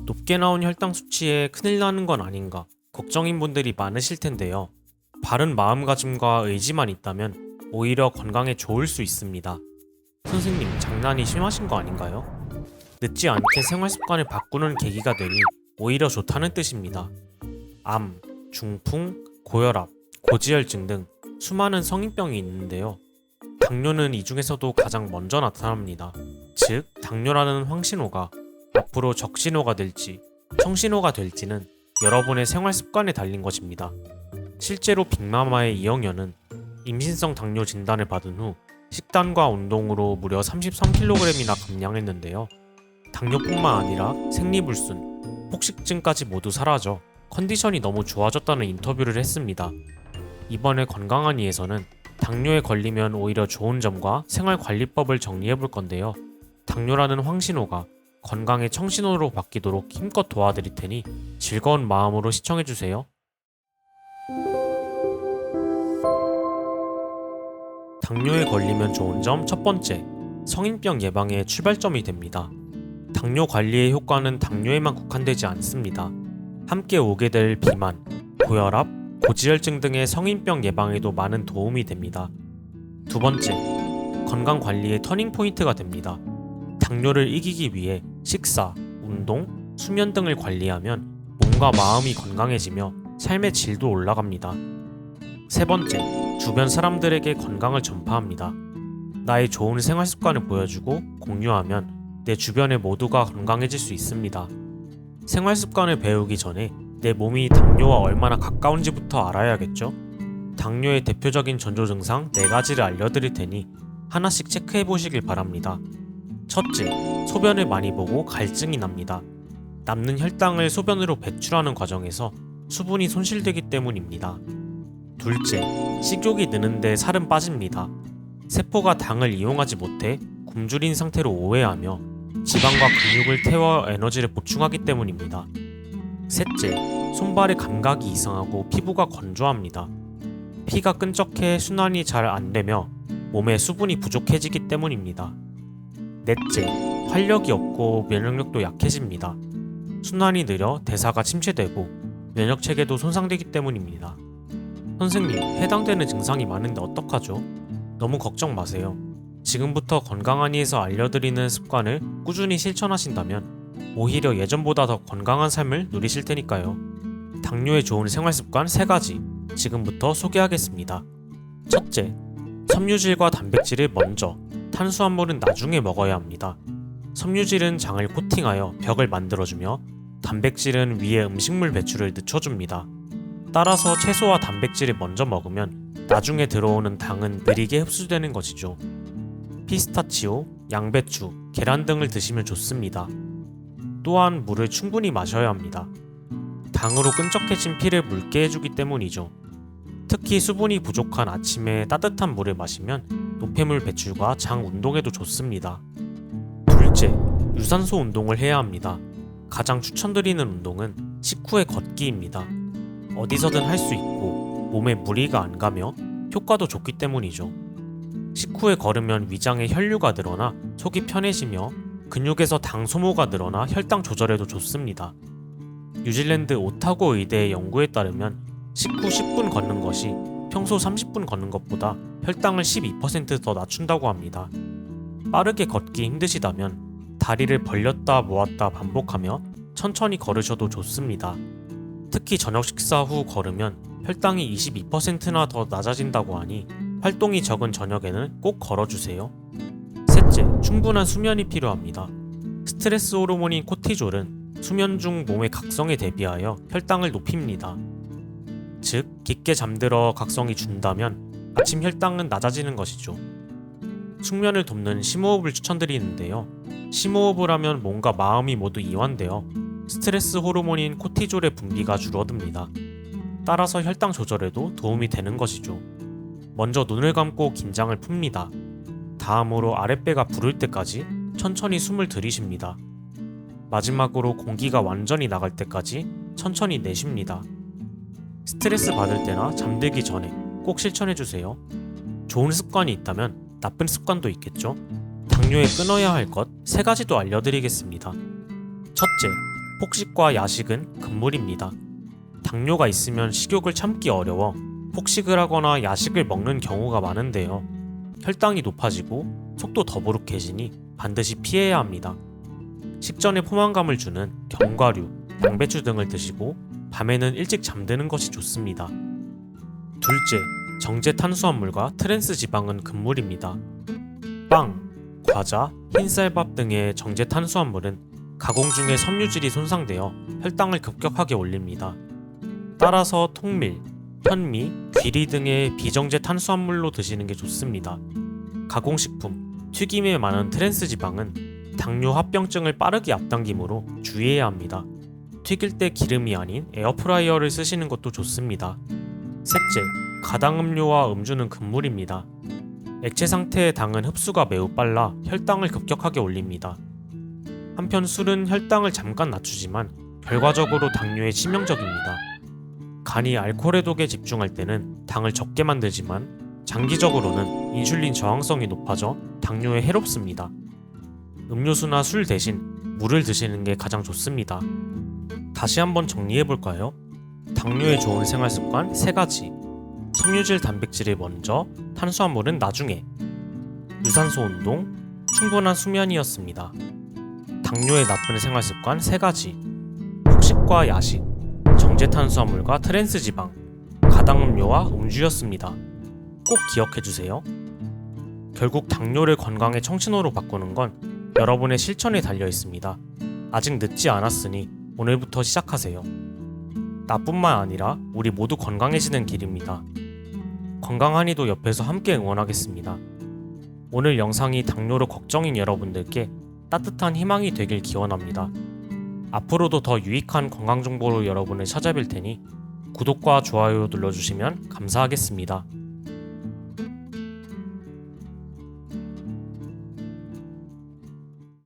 높게 나온 혈당 수치에 큰일 나는 건 아닌가 걱정인 분들이 많으실 텐데요. 바른 마음가짐과 의지만 있다면 오히려 건강에 좋을 수 있습니다. 선생님, 장난이 심하신 거 아닌가요? 늦지 않게 생활 습관을 바꾸는 계기가 되니 오히려 좋다는 뜻입니다. 암, 중풍, 고혈압, 고지혈증 등 수많은 성인병이 있는데요. 당뇨는 이 중에서도 가장 먼저 나타납니다. 즉, 당뇨라는 황신호가 앞으로 적신호가 될지 청신호가 될지는 여러분의 생활 습관에 달린 것입니다. 실제로 빅마마의 이영현은 임신성 당뇨 진단을 받은 후 식단과 운동으로 무려 33kg이나 감량했는데요. 당뇨뿐만 아니라 생리불순, 폭식증까지 모두 사라져 컨디션이 너무 좋아졌다는 인터뷰를 했습니다. 이번에 건강한 이에서는 당뇨에 걸리면 오히려 좋은 점과 생활관리법을 정리해볼 건데요. 당뇨라는 황신호가 건강의 청신호로 바뀌도록 힘껏 도와드릴 테니 즐거운 마음으로 시청해주세요. 당뇨에 걸리면 좋은 점 첫 번째, 성인병 예방의 출발점이 됩니다. 당뇨 관리의 효과는 당뇨에만 국한되지 않습니다. 함께 오게 될 비만, 고혈압, 고지혈증 등의 성인병 예방에도 많은 도움이 됩니다. 두 번째, 건강 관리의 터닝 포인트가 됩니다. 당뇨를 이기기 위해 식사, 운동, 수면 등을 관리하면 몸과 마음이 건강해지며 삶의 질도 올라갑니다. 세 번째, 주변 사람들에게 건강을 전파합니다. 나의 좋은 생활 습관을 보여주고 공유하면 내 주변의 모두가 건강해질 수 있습니다. 생활 습관을 배우기 전에 내 몸이 당뇨와 얼마나 가까운지부터 알아야겠죠? 당뇨의 대표적인 전조 증상 4가지를 알려드릴 테니 하나씩 체크해 보시길 바랍니다. 첫째, 소변을 많이 보고 갈증이 납니다. 남는 혈당을 소변으로 배출하는 과정에서 수분이 손실되기 때문입니다. 둘째, 식욕이 느는데 살은 빠집니다. 세포가 당을 이용하지 못해 굶주린 상태로 오해하며 지방과 근육을 태워 에너지를 보충하기 때문입니다. 셋째, 손발의 감각이 이상하고 피부가 건조합니다. 피가 끈적해 순환이 잘 안되며 몸에 수분이 부족해지기 때문입니다. 넷째, 활력이 없고 면역력도 약해집니다. 순환이 느려 대사가 침체되고 면역체계도 손상되기 때문입니다. 선생님, 해당되는 증상이 많은데 어떡하죠? 너무 걱정 마세요. 지금부터 건강한 이에서 알려드리는 습관을 꾸준히 실천하신다면 오히려 예전보다 더 건강한 삶을 누리실 테니까요. 당뇨에 좋은 생활습관 3가지 지금부터 소개하겠습니다. 첫째, 섬유질과 단백질을 먼저, 탄수화물은 나중에 먹어야 합니다. 섬유질은 장을 코팅하여 벽을 만들어주며 단백질은 위에 음식물 배출을 늦춰줍니다. 따라서 채소와 단백질을 먼저 먹으면 나중에 들어오는 당은 느리게 흡수되는 것이죠. 피스타치오, 양배추, 계란 등을 드시면 좋습니다. 또한 물을 충분히 마셔야 합니다. 당으로 끈적해진 피를 묽게 해주기 때문이죠. 특히 수분이 부족한 아침에 따뜻한 물을 마시면 노폐물 배출과 장 운동에도 좋습니다. 둘째, 유산소 운동을 해야 합니다. 가장 추천드리는 운동은 식후의 걷기입니다. 어디서든 할 수 있고 몸에 무리가 안 가며 효과도 좋기 때문이죠. 식후에 걸으면 위장에 혈류가 늘어나 속이 편해지며 근육에서 당 소모가 늘어나 혈당 조절에도 좋습니다. 뉴질랜드 오타고 의대의 연구에 따르면 식후 10분 걷는 것이 평소 30분 걷는 것보다 혈당을 12% 더 낮춘다고 합니다. 빠르게 걷기 힘드시다면 다리를 벌렸다 모았다 반복하며 천천히 걸으셔도 좋습니다. 특히 저녁 식사 후 걸으면 혈당이 22%나 더 낮아진다고 하니 활동이 적은 저녁에는 꼭 걸어주세요. 셋째, 충분한 수면이 필요합니다. 스트레스 호르몬인 코티졸은 수면 중 몸의 각성에 대비하여 혈당을 높입니다. 즉, 깊게 잠들어 각성이 준다면 아침 혈당은 낮아지는 것이죠. 숙면을 돕는 심호흡을 추천드리는데요. 심호흡을 하면 몸과 마음이 모두 이완되어 스트레스 호르몬인 코티졸의 분비가 줄어듭니다. 따라서 혈당 조절에도 도움이 되는 것이죠. 먼저 눈을 감고 긴장을 풉니다. 다음으로 아랫배가 부를 때까지 천천히 숨을 들이쉽니다. 마지막으로 공기가 완전히 나갈 때까지 천천히 내쉽니다. 스트레스 받을 때나 잠들기 전에 꼭 실천해주세요. 좋은 습관이 있다면 나쁜 습관도 있겠죠? 당뇨에 끊어야 할 것 3가지도 알려드리겠습니다. 첫째, 폭식과 야식은 금물입니다. 당뇨가 있으면 식욕을 참기 어려워 폭식을 하거나 야식을 먹는 경우가 많은데요. 혈당이 높아지고 속도 더부룩해지니 반드시 피해야 합니다. 식전에 포만감을 주는 견과류, 양배추 등을 드시고 밤에는 일찍 잠드는 것이 좋습니다. 둘째, 정제 탄수화물과 트랜스 지방은 금물입니다. 빵, 과자, 흰쌀밥 등의 정제 탄수화물은 가공 중에 섬유질이 손상되어 혈당을 급격하게 올립니다. 따라서 통밀, 현미, 귀리 등의 비정제 탄수화물로 드시는 게 좋습니다. 가공식품, 튀김에 많은 트랜스 지방은 당뇨 합병증을 빠르게 앞당기므로 주의해야 합니다. 튀길 때 기름이 아닌 에어프라이어를 쓰시는 것도 좋습니다. 셋째, 가당음료와 음주는 금물입니다. 액체 상태의 당은 흡수가 매우 빨라 혈당을 급격하게 올립니다. 한편 술은 혈당을 잠깐 낮추지만 결과적으로 당뇨에 치명적입니다. 간이 알코올의 독에 집중할 때는 당을 적게 만들지만 장기적으로는 인슐린 저항성이 높아져 당뇨에 해롭습니다. 음료수나 술 대신 물을 드시는 게 가장 좋습니다. 다시 한번 정리해볼까요? 당뇨에 좋은 생활습관 3가지. 섬유질 단백질을 먼저, 탄수화물은 나중에. 유산소 운동, 충분한 수면이었습니다. 당뇨에 나쁜 생활습관 3가지. 폭식과 야식, 정제 탄수화물과 트랜스 지방, 가당음료와 음주였습니다. 꼭 기억해주세요. 결국 당뇨를 건강의 청신호로 바꾸는 건 여러분의 실천에 달려 있습니다. 아직 늦지 않았으니 오늘부터 시작하세요. 나뿐만 아니라 우리 모두 건강해지는 길입니다. 건강한이도 옆에서 함께 응원하겠습니다. 오늘 영상이 당뇨로 걱정인 여러분들께 따뜻한 희망이 되길 기원합니다. 앞으로도 더 유익한 건강 정보로 여러분을 찾아뵐 테니 구독과 좋아요 눌러주시면 감사하겠습니다.